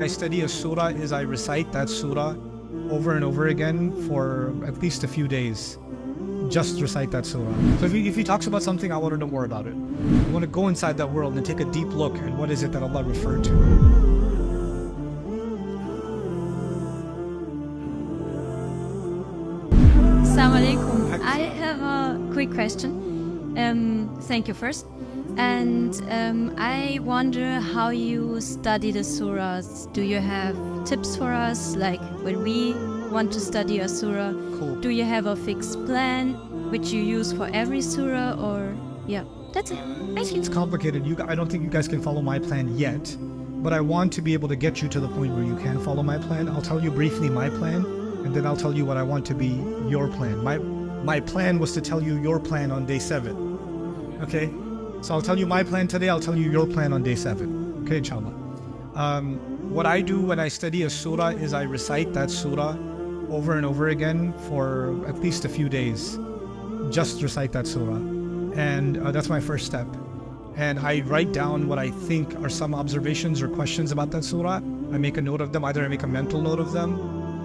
I study a surah is I recite that surah over and over again for at least a few days. Just recite that surah. So if he talks about something, I want to know more about it. I want to go inside that world and take a deep look at what is it that Allah referred to. Assalamu alaikum. I have a quick question. Thank you first. And I wonder how you study the surahs. Do you have tips for us? Like when we want to study a surah, Cool. do you have a fixed plan which you use for every surah? Or yeah, that's it. Thank you. It's complicated. I don't think you guys can follow my plan yet, but I want to be able to get you to the point where you can follow my plan. I'll tell you briefly my plan, and then I'll tell you what I want to be your plan. My plan was to tell you your plan on day 7. Okay? So I'll tell you my plan today, I'll tell you your plan on day 7. Okay, inshallah. What I do when I study a surah is I recite that surah over and over again for at least a few days. Just recite that surah. And that's my first step. And I write down what I think are some observations or questions about that surah. I make a note of them. Either I make a mental note of them,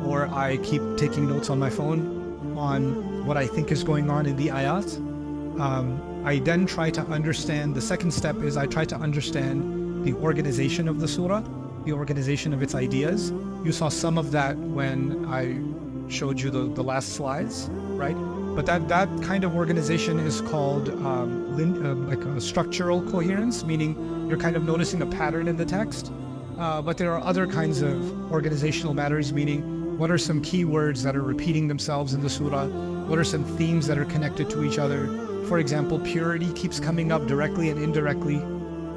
or I keep taking notes on my phone on what I think is going on in the ayahs. I then try to understand, the second step is I try to understand the organization of the surah, the organization of its ideas. You saw some of that when I showed you the last slides, right? But that kind of organization is called like a structural coherence, meaning you're kind of noticing a pattern in the text. But there are other kinds of organizational matters, meaning what are some key words that are repeating themselves in the surah? What are some themes that are connected to each other? For example, purity keeps coming up directly and indirectly,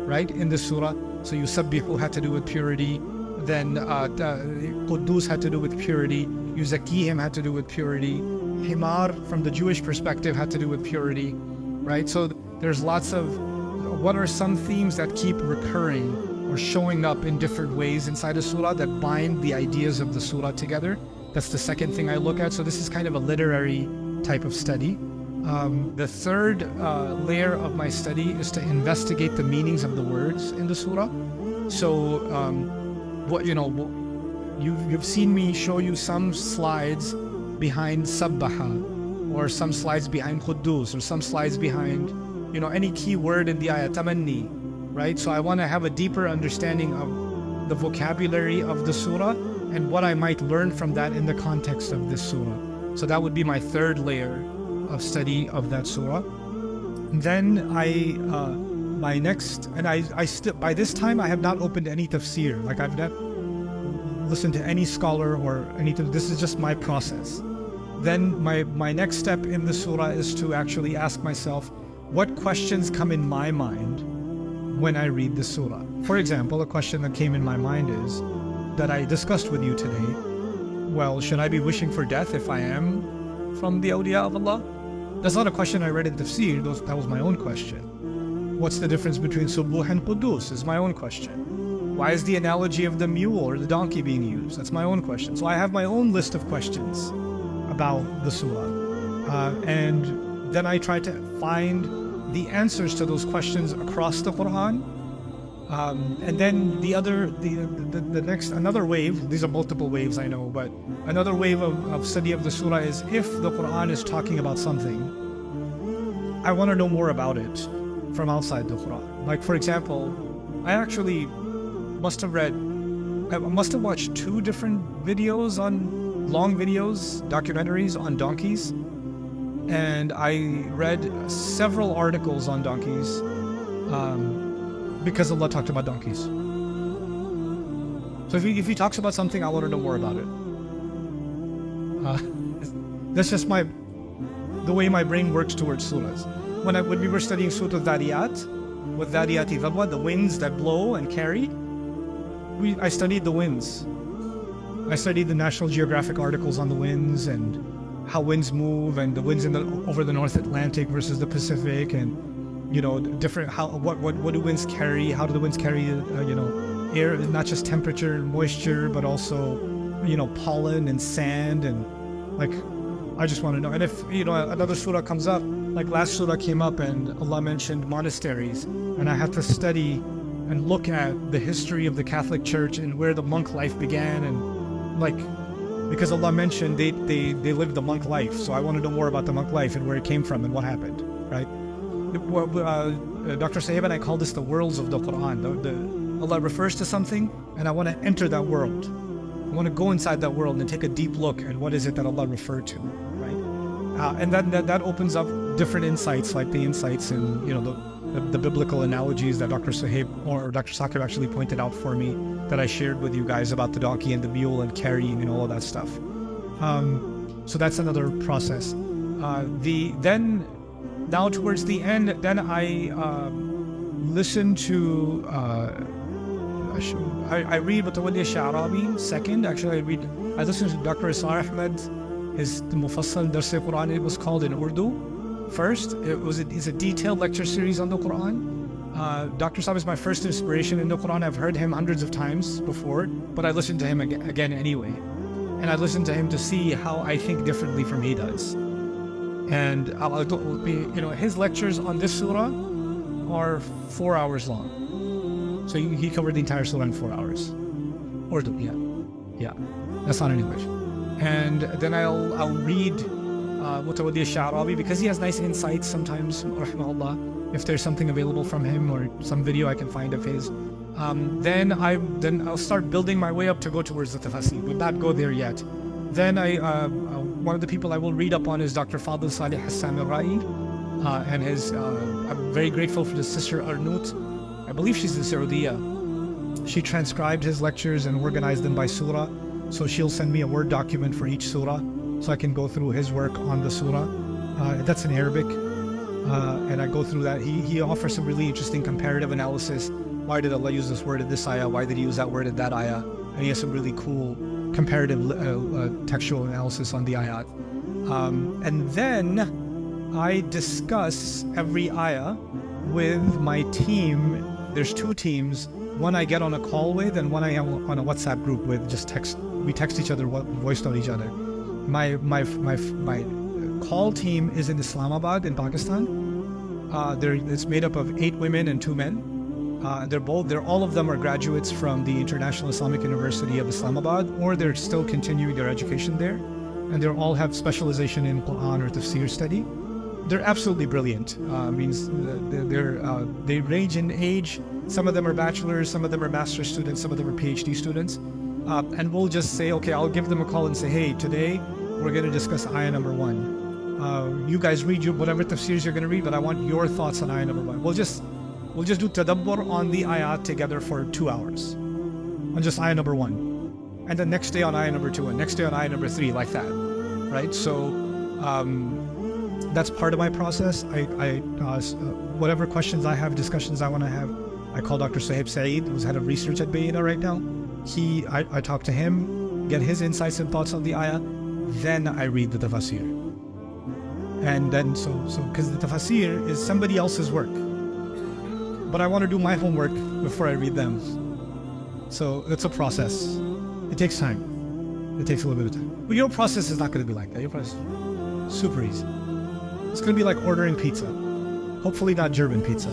right, in the surah. So Yusabbihu had to do with purity, then Quddus had to do with purity, Yuzakihim had to do with purity, Himar from the Jewish perspective had to do with purity, right? So there's lots of, what are some themes that keep recurring or showing up in different ways inside a surah that bind the ideas of the surah together? That's the second thing I look at. So this is kind of a literary type of study. The third layer of my study is to investigate the meanings of the words in the surah. So, you've seen me show you some slides behind Sabbaha, or some slides behind Quddus, or some slides behind, any key word in the ayah, tamanni, right? So I want to have a deeper understanding of the vocabulary of the surah and what I might learn from that in the context of this surah. So that would be my third layer of study of that surah. Then by this time I have not opened any tafsir. Like I've not listened to any scholar or anything. This is just my process. Then my next step in the surah is to actually ask myself, what questions come in my mind when I read the surah? For example, a question that came in my mind is, that I discussed with you today, well, should I be wishing for death if I am from the awliya of Allah? That's not a question I read in Tafsir, that was my own question. What's the difference between Subuh and Quddus is my own question. Why is the analogy of the mule or the donkey being used? That's my own question. So I have my own list of questions about the surah. And then I try to find the answers to those questions across the Quran. And then another wave, these are multiple waves I know, but another wave of study of the surah is if the Quran is talking about something, I want to know more about it from outside the Quran. Like for example, I actually must have watched 2 different videos long videos, documentaries on donkeys. And I read several articles on donkeys, because Allah talked about donkeys. So if he talks about something, I want to know more about it. That's just the way my brain works towards surahs. When we were studying Surah Al-Dhariyat, with Dhariyati Dharwa, the winds that blow and carry, I studied the winds. I studied the National Geographic articles on the winds and how winds move, and the winds over the North Atlantic versus the Pacific, and different what do winds carry? How do the winds carry air, not just temperature and moisture, but also pollen and sand, and like I just want to know. And if another surah comes up, like last surah came up and Allah mentioned monasteries, and I had to study and look at the history of the Catholic Church and where the monk life began, and like, because Allah mentioned they lived the monk life, so I want to know more about the monk life and where it came from and what happened, right? Dr. Sahib and I call this the worlds of the Quran. Allah refers to something, and I want to enter that world. I want to go inside that world and take a deep look at what is it that Allah referred to, right? And that opens up different insights, like the insights in, you know, the biblical analogies that Dr. Sahib or Dr. Saqib actually pointed out for me, that I shared with you guys about the donkey and the mule and carrying and all of that stuff. So that's another process. Now towards the end, then I listen to, I read Mutawalli Sha'rabi second. Actually, I listened to Dr. Isar Ahmed, his Mufassal Darse Quran, it was called, in Urdu. First, it's a detailed lecture series on the Quran. Dr. Saab is my first inspiration in the Quran. I've heard him hundreds of times before, but I listened to him again anyway. And I listened to him to see how I think differently from he does. And his lectures on this surah are 4 hours long. So he covered the entire surah in 4 hours. Urdu, yeah. That's not in English. And then I'll read Mutawalli Sha'rabi, because he has nice insights sometimes, rahimahullah, if there's something available from him or some video I can find of his. Then I'll start building my way up to go towards the Tafsir. Would not go there yet. Then one of the people I will read up on is Dr. Fadl Salih Hassan al-Ra'i, and I'm very grateful for the sister Arnout. I believe she's in Saudiya. She transcribed his lectures and organized them by surah. So she'll send me a Word document for each surah, so I can go through his work on the surah. That's in Arabic, and I go through that. He offers some really interesting comparative analysis. Why did Allah use this word in this ayah? Why did he use that word in that ayah? And he has some really cool comparative textual analysis on the ayat. And then I discuss every ayah with my team. There's 2 teams. One I get on a call with, and one I am on a WhatsApp group with. Just text. We text each other, voice note each other. My call team is in Islamabad in Pakistan. It's made up of 8 women and 2 men. All of them are graduates from the International Islamic University of Islamabad, or they're still continuing their education there, and they all have specialization in Quran or Tafsir study. They're absolutely brilliant. They range in age. Some of them are bachelors, some of them are master's students, some of them are PhD students. And we'll just say, okay, I'll give them a call and say, hey, today we're going to discuss ayah number 1. You guys read whatever tafsirs you're going to read, but I want your thoughts on ayah number 1. We'll just do tadabbur on the ayat together for 2 hours on just ayah number 1, and the next day on ayah number 2, and next day on ayah number 3, like that, right? So that's part of my process. Whatever questions I have, discussions I want to have, I call Dr. Sahib Saeed, who's head of research at Bayina right now. I talk to him, get his insights and thoughts on the ayah, then I read the tafsir. And then because the tafsir is somebody else's work, but I want to do my homework before I read them. So it's a process. It takes time. It takes a little bit of time. But your process is not going to be like that. Your process is super easy. It's going to be like ordering pizza. Hopefully not German pizza.